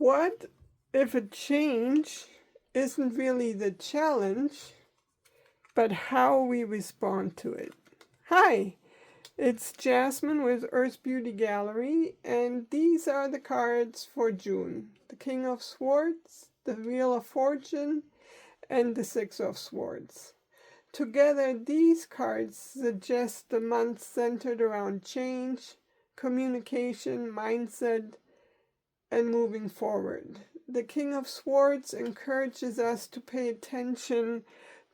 What if a change isn't really the challenge, but how we respond to it? Hi, it's Jasmin with Earth Beauty Gallery, and these are the cards for June. The King of Swords, the Wheel of Fortune, and the Six of Swords. Together, these cards suggest the month centered around change, communication, mindset, and moving forward. The King of Swords encourages us to pay attention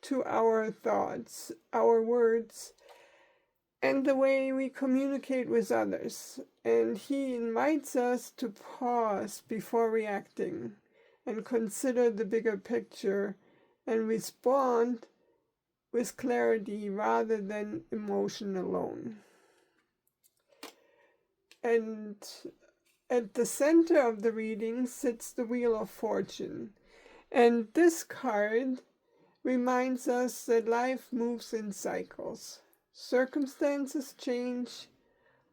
to our thoughts, our words, and the way we communicate with others. And he invites us to pause before reacting and consider the bigger picture and respond with clarity rather than emotion alone. And at the center of the reading sits the Wheel of Fortune. And this card reminds us that life moves in cycles. Circumstances change,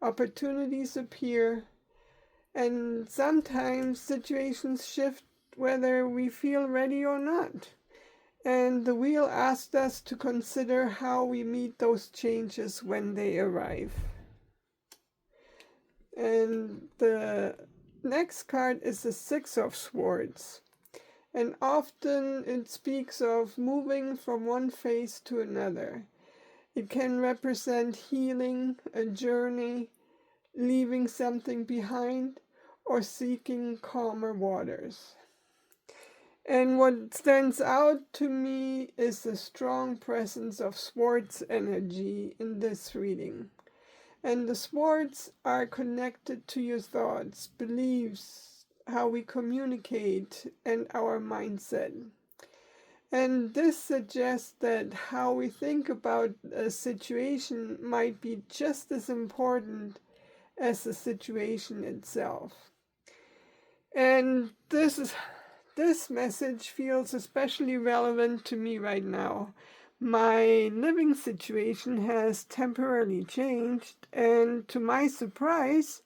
opportunities appear, and sometimes situations shift whether we feel ready or not. And the wheel asked us to consider how we meet those changes when they arrive. And the next card is the Six of Swords. And often it speaks of moving from one phase to another. It can represent healing, a journey, leaving something behind, or seeking calmer waters. And what stands out to me is the strong presence of swords energy in this reading. And the swords are connected to your thoughts, beliefs, how we communicate, and our mindset. And this suggests that how we think about a situation might be just as important as the situation itself. And this message feels especially relevant to me right now. My living situation has temporarily changed, and to my surprise,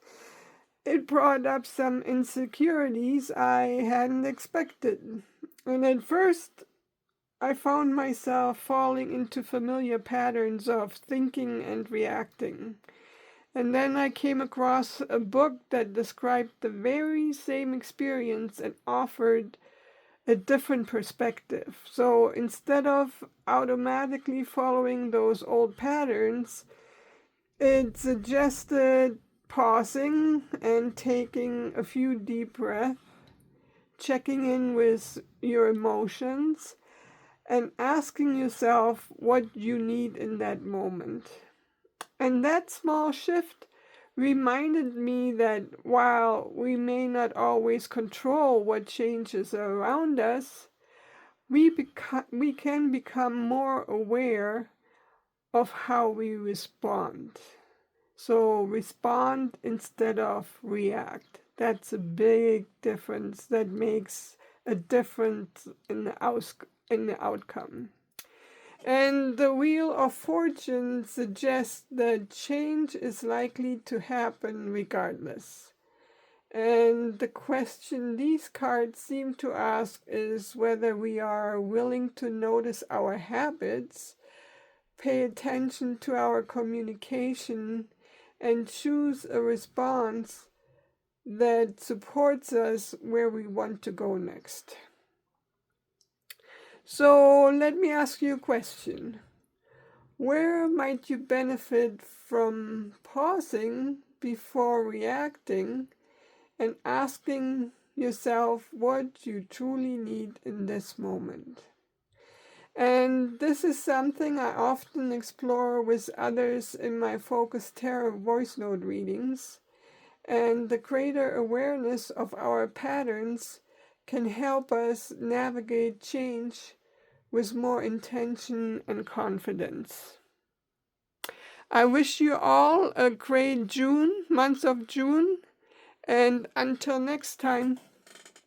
it brought up some insecurities I hadn't expected. And at first, I found myself falling into familiar patterns of thinking and reacting. And then I came across a book that described the very same experience and offered a different perspective. So instead of automatically following those old patterns, it suggested pausing and taking a few deep breaths, checking in with your emotions, and asking yourself what you need in that moment. And that small shift reminded me that while we may not always control what changes around us, we can become more aware of how we respond. So respond instead of react. That's a big difference that makes a difference in the outcome. And the Wheel of Fortune suggests that change is likely to happen regardless. And the question these cards seem to ask is whether we are willing to notice our habits, pay attention to our communication, and choose a response that supports us where we want to go next. So let me ask you a question. Where might you benefit from pausing before reacting and asking yourself what you truly need in this moment? And this is something I often explore with others in my Focus Tarot voice note readings. And the greater awareness of our patterns can help us navigate change with more intention and confidence. I wish you all a great month of June, and until next time.